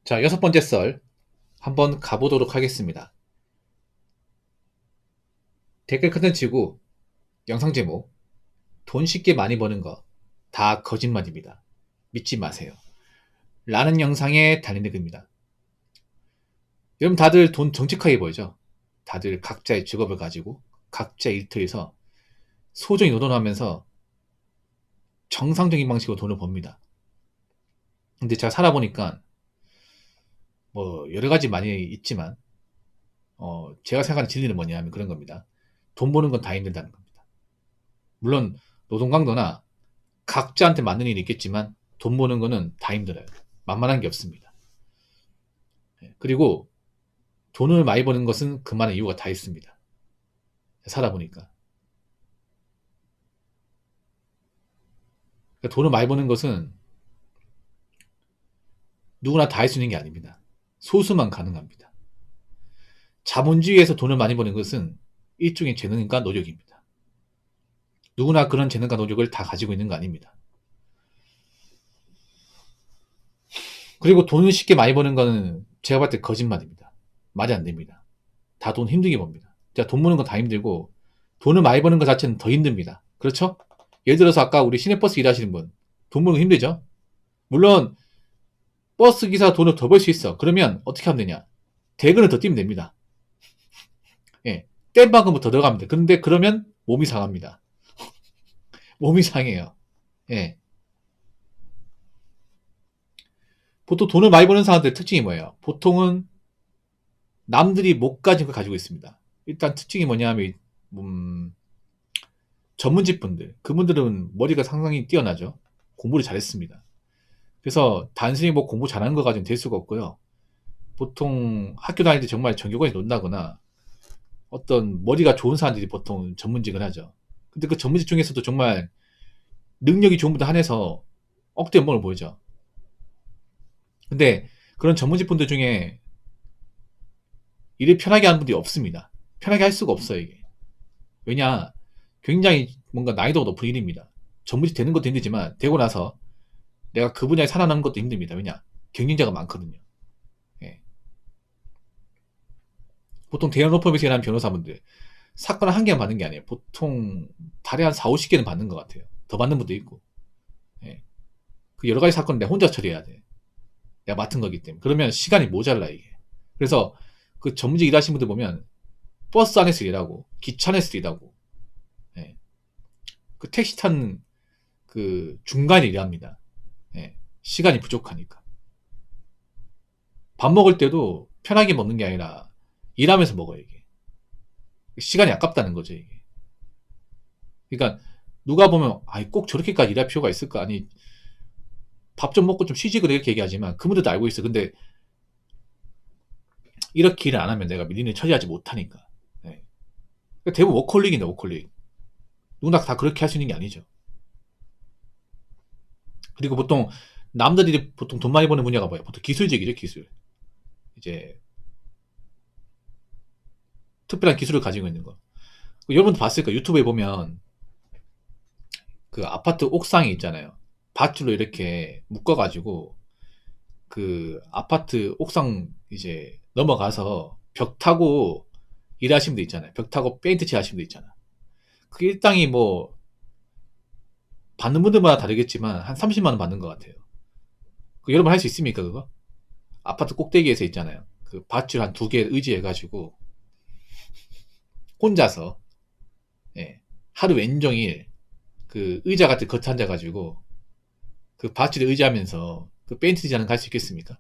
자, 6번째 썰 한번 가보도록 하겠습니다. 댓글 컨텐츠고 영상 제목 돈 쉽게 많이 버는 거 다 거짓말입니다. 믿지 마세요. 라는 영상에 달린 글입니다. 여러분 다들 돈 정직하게 벌죠? 다들 각자의 직업을 가지고 각자의 일터에서 소정히 노동하면서 정상적인 방식으로 돈을 법니다. 근데 제가 살아보니까 뭐 여러 가지 많이 있지만 제가 생각하는 진리는 뭐냐면 그런 겁니다. 돈 버는 건 다 힘들다는 겁니다. 물론 노동 강도나 각자한테 맞는 일이 있겠지만 돈 버는 거는 다 힘들어요. 만만한 게 없습니다. 그리고 돈을 많이 버는 것은 그만한 이유가 다 있습니다. 살아보니까. 그러니까 돈을 많이 버는 것은 누구나 다 할 수 있는 게 아닙니다. 소수만 가능합니다. 자본주의에서 돈을 많이 버는 것은 일종의 재능과 노력입니다. 누구나 그런 재능과 노력을 다 가지고 있는 거 아닙니다. 그리고 돈을 쉽게 많이 버는 거는 제가 봤을 때 거짓말입니다. 말이 안 됩니다. 다 돈 힘들게 법니다. 자, 돈 버는 건 다 힘들고 돈을 많이 버는 것 자체는 더 힘듭니다. 그렇죠? 예를 들어서 아까 우리 시내버스 일하시는 분, 돈 버는 거 힘들죠? 물론 버스 기사 돈을 더 벌 수 있어. 그러면 어떻게 하면 되냐? 대근을 더 뛰면 됩니다. 예, 땜만큼은 더 들어가면 돼. 근데 그러면 몸이 상합니다. 몸이 상해요. 예. 보통 돈을 많이 버는 사람들의 특징이 뭐예요? 보통은 남들이 못 가진 걸 가지고 있습니다. 일단 특징이 뭐냐면 전문직 분들, 그분들은 머리가 상당히 뛰어나죠. 공부를 잘했습니다. 그래서 단순히 뭐 공부 잘하는 거 가지고는 될 수가 없고요. 보통 학교 다닐 때 정말 전교과에 논다거나 어떤 머리가 좋은 사람들이 보통 전문직을 하죠. 근데 그 전문직 중에서도 정말 능력이 좋은 분들 한해서 억대 연봉을 보이죠. 근데 그런 전문직 분들 중에 일을 편하게 하는 분들이 없습니다. 편하게 할 수가 없어요, 이게. 왜냐, 굉장히 뭔가 난이도가 높은 일입니다. 전문직 되는 것도 힘들지만, 되고 나서 내가 그 분야에 살아남는 것도 힘듭니다. 왜냐, 경쟁자가 많거든요. 예. 보통 대형 로펌에서 일하는 변호사분들, 사건 한 개만 받는 게 아니에요. 보통 달에 한 4, 50개는 받는 것 같아요. 더 받는 분도 있고. 예. 그 여러 가지 사건을 내가 혼자 처리해야 돼. 내가 맡은 거기 때문에. 그러면 시간이 모자라, 이게. 그래서 그 전문직 일하시는 분들 보면, 버스 안에서 일하고, 기차 안에서 일하고, 예. 그 택시 탄 그 중간에 일합니다. 예. 시간이 부족하니까. 밥 먹을 때도 편하게 먹는 게 아니라 일하면서 먹어요, 이게. 시간이 아깝다는 거죠, 이게. 그러니까 누가 보면 아이 꼭 저렇게까지 일할 필요가 있을까? 아니 밥 좀 먹고 좀 쉬지 그래 이렇게 얘기하지만 그분들도 알고 있어. 근데 이렇게 일을 안 하면 내가 밀리는 처리하지 못하니까. 예. 그러니까 대부분 워커홀릭인데 워커홀릭. 누구나 다 그렇게 할 수 있는 게 아니죠. 그리고 보통 남들이 보통 돈 많이 버는 분야가 뭐예요? 보통 기술직이죠, 기술. 이제 특별한 기술을 가지고 있는 거. 여러분도 봤을 거예요. 유튜브에 보면 그 아파트 옥상이 있잖아요. 밧줄로 이렇게 묶어가지고 그 아파트 옥상 이제 넘어가서 벽 타고 일하시는 분 있잖아요. 벽 타고 페인트 칠하시는 분 있잖아. 그 일당이 뭐 받는 분들마다 다르겠지만 한 30만 원 받는 것 같아요. 그 여러분 할 수 있습니까 그거? 아파트 꼭대기에서 있잖아요. 그 밧줄 한 2개 의지해가지고 혼자서 예, 하루 왼종일 그 의자 같은 겉에 앉아가지고 그 밧줄에 의지하면서 그 페인트 칠하는 거 할 수 있겠습니까?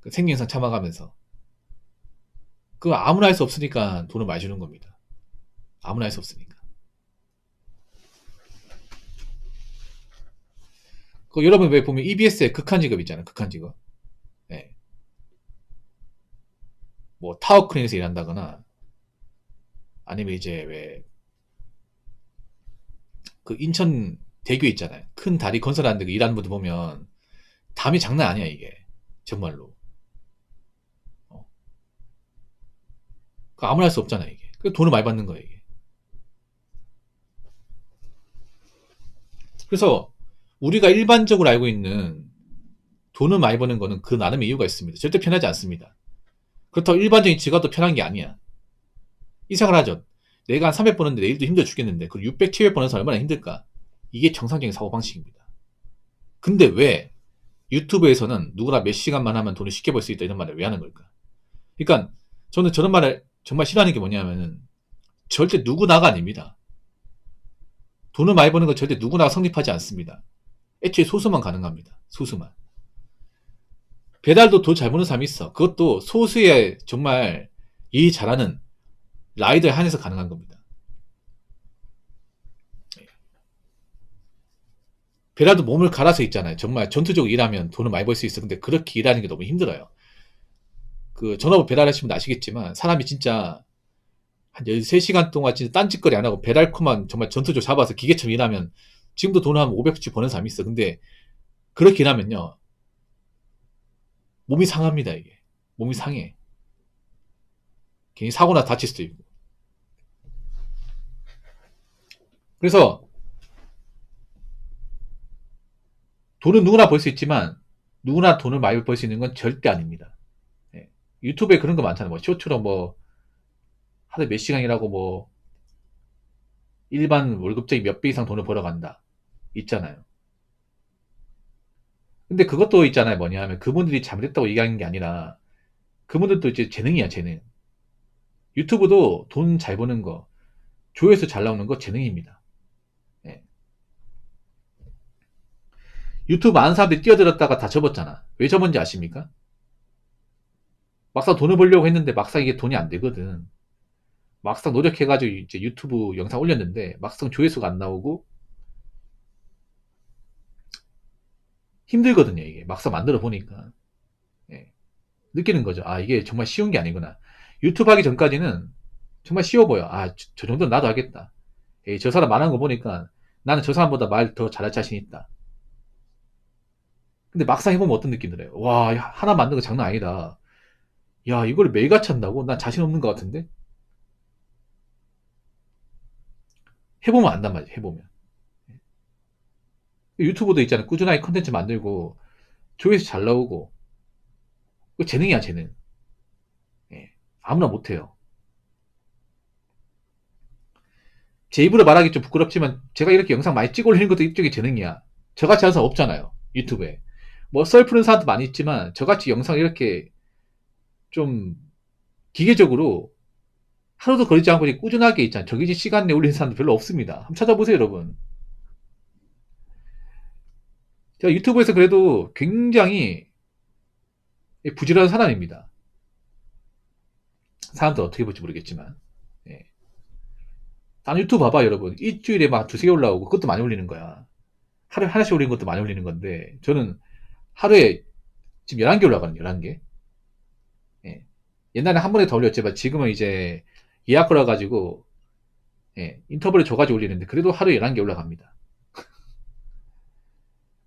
그 생명상 참아가면서 그거 아무나 할 수 없으니까 돈을 많이 주는 겁니다. 아무나 할 수 없으니까. 그 여러분 왜 보면 EBS에 극한 직업 있잖아요. 극한 직업. 예. 뭐 타워 크레인에서 일한다거나 아니면 이제 왜 그 인천 대교 있잖아요. 큰 다리 건설하는데 그 일하는 분들 보면 담이 장난 아니야 이게. 정말로. 어. 그 아무나 할 수 없잖아 이게. 그 돈을 많이 받는 거예요 이게. 그래서 우리가 일반적으로 알고 있는 돈을 많이 버는 거는 그 나름의 이유가 있습니다. 절대 편하지 않습니다. 그렇다고 일반적인 직업도 편한 게 아니야. 이 생각을 하죠. 내가 한 300 버는데 내일도 힘들어 죽겠는데 그 600, 700 버는 사람 얼마나 힘들까? 이게 정상적인 사고방식입니다. 근데 왜 유튜브에서는 누구나 몇 시간만 하면 돈을 쉽게 벌 수 있다 이런 말을 왜 하는 걸까? 그러니까 저는 저런 말을 정말 싫어하는 게 뭐냐면은 절대 누구나가 아닙니다. 돈을 많이 버는 건 절대 누구나가 성립하지 않습니다. 애초에 소수만 가능합니다. 소수만. 배달도 돈 잘 버는 사람이 있어. 그것도 소수의 정말 일 잘하는 라이더에 한해서 가능한 겁니다. 배달도 몸을 갈아서 있잖아요. 정말 전투적으로 일하면 돈을 많이 벌 수 있어. 근데 그렇게 일하는 게 너무 힘들어요. 그 전화부 배달하시면 아시겠지만 사람이 진짜 한 13시간 동안 진짜 딴짓거리 안 하고 배달코만 정말 전투적으로 잡아서 기계처럼 일하면 지금도 돈을 한 500씩 버는 사람이 있어. 근데 그렇게 일하면요. 몸이 상합니다, 이게. 몸이 상해. 괜히 사고나 다칠 수도 있고. 그래서 돈은 누구나 벌 수 있지만 누구나 돈을 많이 벌 수 있는 건 절대 아닙니다. 예. 유튜브에 그런 거 많잖아요. 뭐 쇼처럼 뭐 하루에 몇 시간이라고 뭐 일반 월급쟁이 몇 배 이상 돈을 벌어간다. 있잖아요. 근데 그것도 있잖아요. 뭐냐 하면 그분들이 잘못했다고 얘기하는 게 아니라 그분들도 이제 재능이야, 재능. 유튜브도 돈 잘 버는 거, 조회수 잘 나오는 거 재능입니다. 예. 유튜브 많은 사람들이 뛰어들었다가 다 접었잖아. 왜 접은지 아십니까? 막상 돈을 벌려고 했는데 막상 이게 돈이 안 되거든. 막상 노력해가지고 이제 유튜브 영상 올렸는데 막상 조회수가 안 나오고 힘들거든요, 이게. 막상 만들어 보니까. 예. 느끼는 거죠. 아, 이게 정말 쉬운 게 아니구나. 유튜브 하기 전까지는 정말 쉬워 보여. 아, 저 정도는 나도 하겠다. 에이, 저 사람 말하는 거 보니까 나는 저 사람보다 말 더 잘할 자신 있다. 근데 막상 해보면 어떤 느낌 들어요? 와, 하나 만든 거 장난 아니다. 야, 이걸 매일같이 한다고? 난 자신 없는 것 같은데? 해보면 안단 말이지, 해보면. 유튜브도 있잖아요. 꾸준하게 컨텐츠 만들고, 조회수 잘 나오고, 그 재능이야, 재능. 예. 아무나 못해요. 제 입으로 말하기 좀 부끄럽지만, 제가 이렇게 영상 많이 찍어 올리는 것도 일종의 재능이야. 저같이 하는 사람 없잖아요. 유튜브에. 뭐, 썰 푸는 사람도 많이 있지만, 저같이 영상 이렇게 좀 기계적으로 하루도 걸리지 않고 꾸준하게 있잖아요. 정해진 시간 내에 올리는 사람도 별로 없습니다. 한번 찾아보세요, 여러분. 제가 유튜브에서 그래도 굉장히 부지런한 사람입니다. 사람들 어떻게 볼지 모르겠지만. 예. 다른 유튜브 봐봐, 여러분. 일주일에 막 두세 개 올라오고, 그것도 많이 올리는 거야. 하루에 하나씩 올리는 것도 많이 올리는 건데, 저는 하루에 지금 11개 올라가거든요, 11개. 예. 옛날에 한 번에 더 올렸지만, 지금은 이제 예약 걸어가지고, 예, 인터벌을 줘가지고 올리는데, 그래도 하루에 11개 올라갑니다.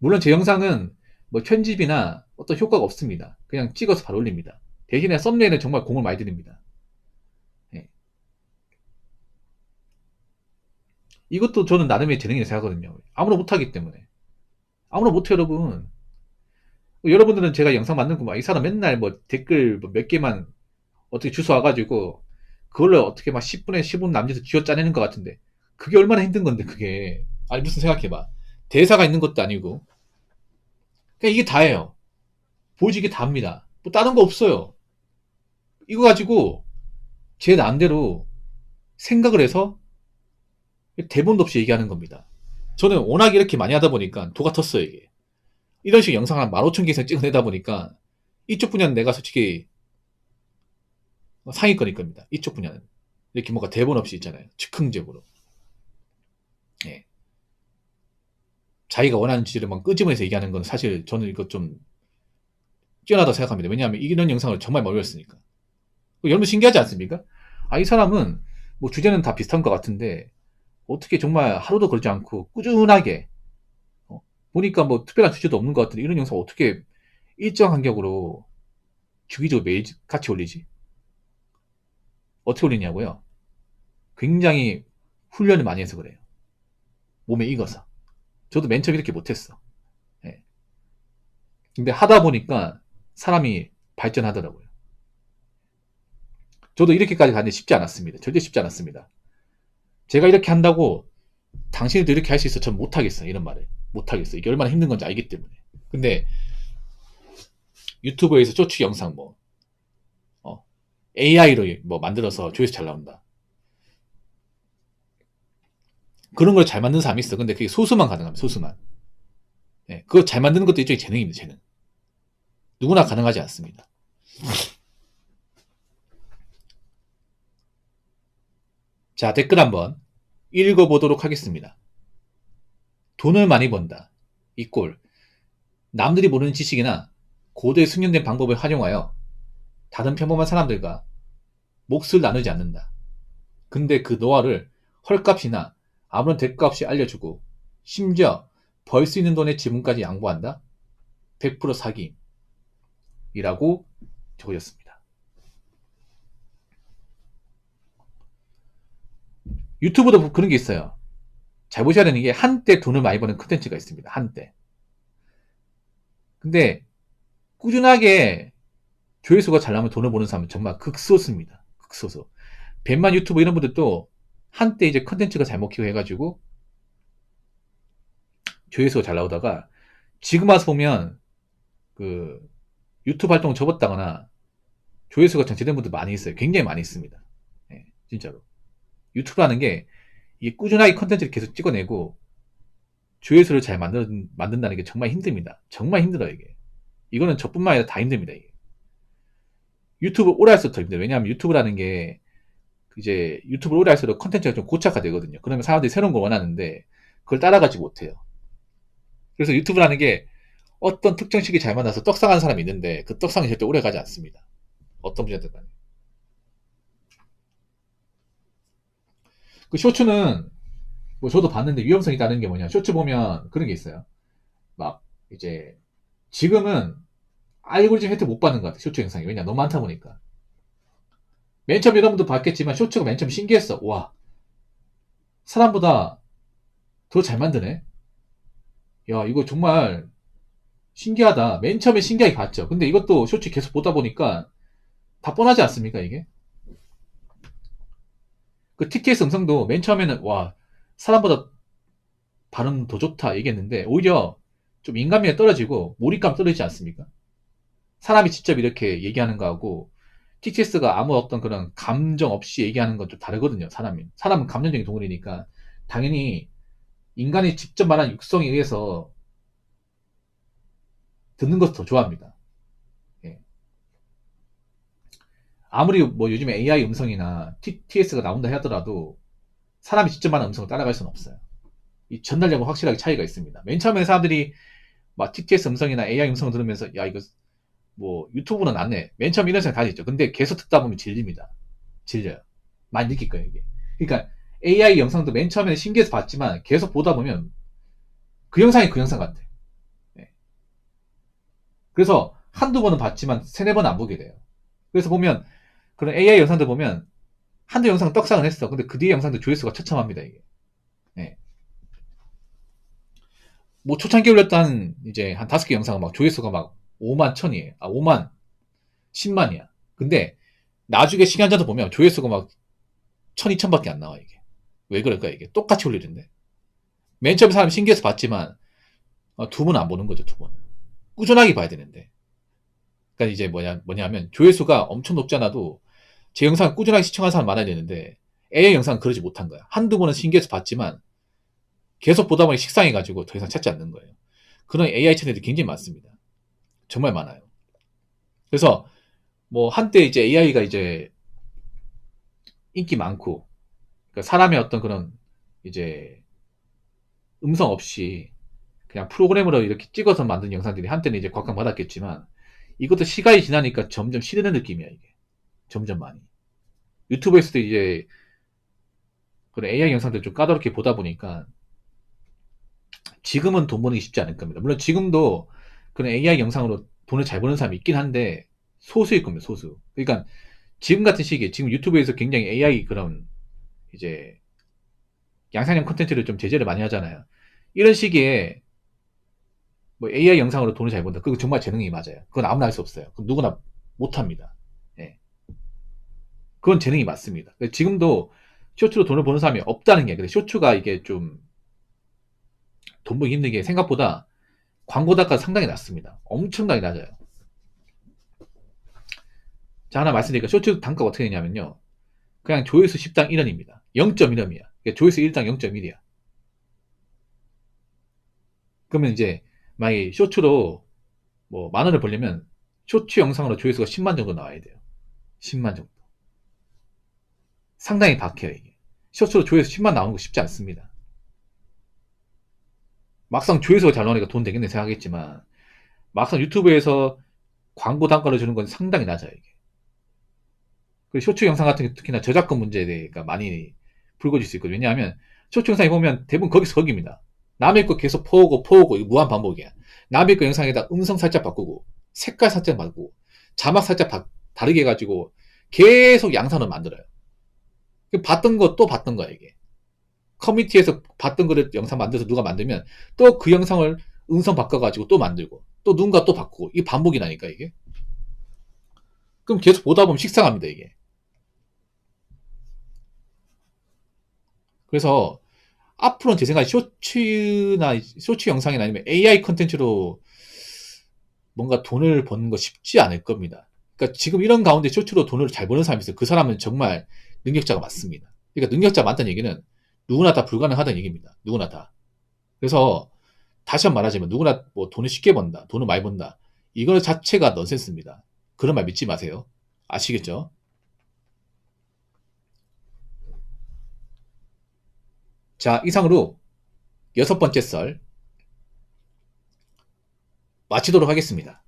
물론 제 영상은 뭐 편집이나 어떤 효과가 없습니다. 그냥 찍어서 바로 올립니다. 대신에 썸네일은 정말 공을 많이 들입니다. 예. 이것도 저는 나름의 재능이라고 생각하거든요. 아무나 못하기 때문에. 아무나 못해요, 여러분. 여러분들은 제가 영상 만들고 막 이 사람 맨날 뭐 댓글 뭐몇 개만 어떻게 주워 와가지고 그걸로 어떻게 막 10분에 15분 남겨서 쥐어 짜내는 것 같은데 그게 얼마나 힘든 건데 그게. 아니 무슨 생각해봐. 대사가 있는 것도 아니고 그냥 이게 다예요. 보여지 이게 다입니다. 뭐 다른 거 없어요. 이거 가지고 제 나름대로 생각을 해서 대본도 없이 얘기하는 겁니다. 저는 워낙 이렇게 많이 하다 보니까 도가 텄어요, 이게. 이런 식의 영상을 한 15,000개 이상 찍어내다 보니까 이쪽 분야는 내가 솔직히 상위권일 겁니다. 이쪽 분야는. 이렇게 뭔가 대본 없이 있잖아요. 즉흥적으로. 예. 자기가 원하는 주제를 막 끄집어내서 얘기하는 건 사실 저는 이거 좀 뛰어나다고 생각합니다. 왜냐하면 이런 영상을 정말 많이 올렸으니까. 여러분 신기하지 않습니까? 아, 이 사람은 뭐 주제는 다 비슷한 것 같은데 어떻게 정말 하루도 걸지 않고 꾸준하게 보니까 뭐 특별한 주제도 없는 것 같은데 이런 영상 어떻게 일정 간격으로 주기적으로 매일 같이 올리지? 어떻게 올리냐고요? 굉장히 훈련을 많이 해서 그래요. 몸에 익어서. 저도 맨 처음 이렇게 못했어. 예. 근데 하다 보니까 사람이 발전하더라고요. 저도 이렇게까지 가는데 쉽지 않았습니다. 절대 쉽지 않았습니다. 제가 이렇게 한다고 당신도 이렇게 할 수 있어. 전 못하겠어. 이런 말을. 못하겠어. 이게 얼마나 힘든 건지 알기 때문에. 근데 유튜브에서 쇼츠 영상 AI로 뭐 만들어서 조회수 잘 나온다. 그런 걸 잘 만드는 사람이 있어. 근데 그게 소수만 가능합니다. 소수만. 네, 그거 잘 만드는 것도 일종의 재능입니다. 재능. 누구나 가능하지 않습니다. 자, 댓글 한번 읽어보도록 하겠습니다. 돈을 많이 번다. 이 꼴. 남들이 모르는 지식이나 고도의 숙련된 방법을 활용하여 다른 평범한 사람들과 몫을 나누지 않는다. 근데 그 노하우를 헐값이나 아무런 대가 없이 알려주고 심지어 벌 수 있는 돈의 지분까지 양보한다? 100% 사기이라고 적어졌습니다. 유튜브도 그런 게 있어요. 잘 보셔야 되는 게 한때 돈을 많이 버는 컨텐츠가 있습니다. 한때. 근데 꾸준하게 조회수가 잘 나면 돈을 버는 사람은 정말 극소수입니다. 극소수. 벤만 유튜브 이런 분들도 한때 이제 컨텐츠가 잘 먹히고 해가지고 조회수가 잘 나오다가 지금 와서 보면 그 유튜브 활동을 접었다거나 조회수가 정체된 분들 많이 있어요. 굉장히 많이 있습니다. 네, 진짜로. 유튜브라는 게 이게 꾸준하게 컨텐츠를 계속 찍어내고 조회수를 잘 만든다는 게 정말 힘듭니다. 정말 힘들어요, 이게. 이거는 저뿐만 아니라 다 힘듭니다, 이게. 유튜브 오래 할수록 더 힘들어요. 왜냐하면 유튜브라는 게 이제 유튜브를 오래 할수록 컨텐츠가 좀 고착화되거든요. 그러면 사람들이 새로운 걸 원하는데 그걸 따라가지 못해요. 그래서 유튜브라는 게 어떤 특정 시기 잘 만나서 떡상하는 사람이 있는데 그 떡상이 절대 오래 가지 않습니다. 어떤 분야든 간에. 그 쇼츠는 뭐 저도 봤는데 위험성이 있다는 게 뭐냐. 쇼츠 보면 그런 게 있어요. 막 이제 지금은 알고리즘 혜택 못 받는 것 같아요. 쇼츠 영상이. 왜냐 너무 많다 보니까. 맨 처음 여러분도 봤겠지만 쇼츠가 맨 처음 신기했어. 와, 사람보다 더 잘 만드네. 야, 이거 정말 신기하다. 맨 처음에 신기하게 봤죠. 근데 이것도 쇼츠 계속 보다 보니까 다 뻔하지 않습니까, 이게? 그 TTS 음성도 맨 처음에는 와, 사람보다 발음 더 좋다 얘기했는데 오히려 좀 인간미가 떨어지고 몰입감 떨어지지 않습니까? 사람이 직접 이렇게 얘기하는 거하고 TTS가 아무 어떤 그런 감정 없이 얘기하는 건 좀 다르거든요, 사람이. 사람은 감정적인 동물이니까 당연히 인간이 직접 말한 육성에 의해서 듣는 것을 더 좋아합니다. 예. 아무리 뭐 요즘에 AI 음성이나 TTS가 나온다 하더라도 사람이 직접 말한 음성을 따라갈 수는 없어요. 이 전달력은 확실하게 차이가 있습니다. 맨 처음에 사람들이 막 TTS 음성이나 AI 음성을 들으면서 야 이거 뭐 유튜브는 낫네. 맨 처음 이런 생각 다 있죠. 근데 계속 듣다 보면 질립니다. 질려요. 많이 느낄 거예요 이게. 그러니까 AI 영상도 맨 처음에는 신기해서 봤지만 계속 보다 보면 그 영상이 그 영상 같아. 네. 그래서 한두 번은 봤지만 세네 번은 안 보게 돼요. 그래서 보면 그런 AI 영상들 보면 한두 영상 떡상은 했어. 근데 그 뒤에 영상도 조회수가 처참합니다 이게. 네. 뭐 초창기 올렸던 이제 한 5개 영상은 막 조회수가 막 5만 천이에요. 아 5만 10만이야. 근데 나중에 시간 지나서 보면 조회수가 막 1000, 2000밖에 안 나와 이게. 왜 그럴까 이게. 똑같이 올리는데. 맨 처음에 사람이 신기해서 봤지만 두 번 안 보는 거죠. 두 번. 꾸준하게 봐야 되는데. 그러니까 이제 뭐냐면 조회수가 엄청 높지 않아도 제 영상을 꾸준하게 시청하는 사람 많아야 되는데 AI 영상은 그러지 못한 거야. 한두 번은 신기해서 봤지만 계속 보다 보니 식상해가지고 더 이상 찾지 않는 거예요. 그런 AI 채널들이 굉장히 많습니다. 정말 많아요. 그래서 뭐 한때 이제 AI가 이제 인기 많고 그러니까 사람의 어떤 그런 이제 음성 없이 그냥 프로그램으로 이렇게 찍어서 만든 영상들이 한때는 이제 곽광받았겠지만 이것도 시간이 지나니까 점점 시드는 느낌이야 이게. 점점 많이. 유튜브에서도 이제 그런 AI 영상들 좀 까다롭게 보다 보니까 지금은 돈 버는 게 쉽지 않을 겁니다. 물론 지금도 그런 AI 영상으로 돈을 잘 버는 사람이 있긴 한데 소수일 겁니다. 소수. 그러니까 지금 같은 시기에 지금 유튜브에서 굉장히 AI 그런 이제 양산형 콘텐츠를 좀 제재를 많이 하잖아요. 이런 시기에 뭐 AI 영상으로 돈을 잘 번다. 그거 정말 재능이 맞아요. 그건 아무나 할 수 없어요. 그건 누구나 못합니다. 예. 그건 재능이 맞습니다. 지금도 쇼츠로 돈을 버는 사람이 없다는 게, 근데 쇼츠가 이게 좀 돈 벌기 힘든 게 생각보다 광고 단가가 상당히 낮습니다. 엄청나게 낮아요. 자, 하나 말씀드리니까 쇼츠 단가가 어떻게 되냐면요. 그냥 조회수 10당 1원입니다. 0.1원이야. 그러니까 조회수 1당 0.1이야. 그러면 이제 만약에 쇼츠로 뭐 만 원을 벌려면 쇼츠 영상으로 조회수가 10만 정도 나와야 돼요. 10만 정도. 상당히 박해요, 이게. 쇼츠로 조회수 10만 나오는 거 쉽지 않습니다. 막상 조회수가 잘 나오니까 돈 되겠네 생각하겠지만 막상 유튜브에서 광고 단가를 주는 건 상당히 낮아요, 이게. 그리고 쇼츠 영상 같은 게 특히나 저작권 문제에 대해서 많이 불거질 수 있거든요. 왜냐하면 쇼츠 영상에 보면 대부분 거기서 거기입니다. 남의 거 계속 퍼오고 이거 무한 반복이야. 남의 거 영상에다 음성 살짝 바꾸고 색깔 살짝 바꾸고 자막 살짝 다르게 해가지고 계속 양산을 만들어요. 봤던 거 또 봤던 거야, 이게. 커뮤니티에서 봤던 거를 영상 만들어서 누가 만들면 또 그 영상을 음성 바꿔가지고 또 만들고 또 누군가 또 바꾸고 이게 반복이 나니까 이게. 그럼 계속 보다 보면 식상합니다, 이게. 그래서 앞으로는 제 생각에 쇼츠 영상이나 아니면 AI 컨텐츠로 뭔가 돈을 버는 거 쉽지 않을 겁니다. 그러니까 지금 이런 가운데 쇼츠로 돈을 잘 버는 사람이 있어요. 그 사람은 정말 능력자가 맞습니다. 그러니까 능력자 많다는 얘기는 누구나 다 불가능하다는 얘기입니다. 누구나 다. 그래서 다시 한번 말하자면 누구나 뭐 돈을 쉽게 번다, 돈을 많이 번다. 이거 자체가 넌센스입니다. 그런 말 믿지 마세요. 아시겠죠? 자, 이상으로 6번째 썰 마치도록 하겠습니다.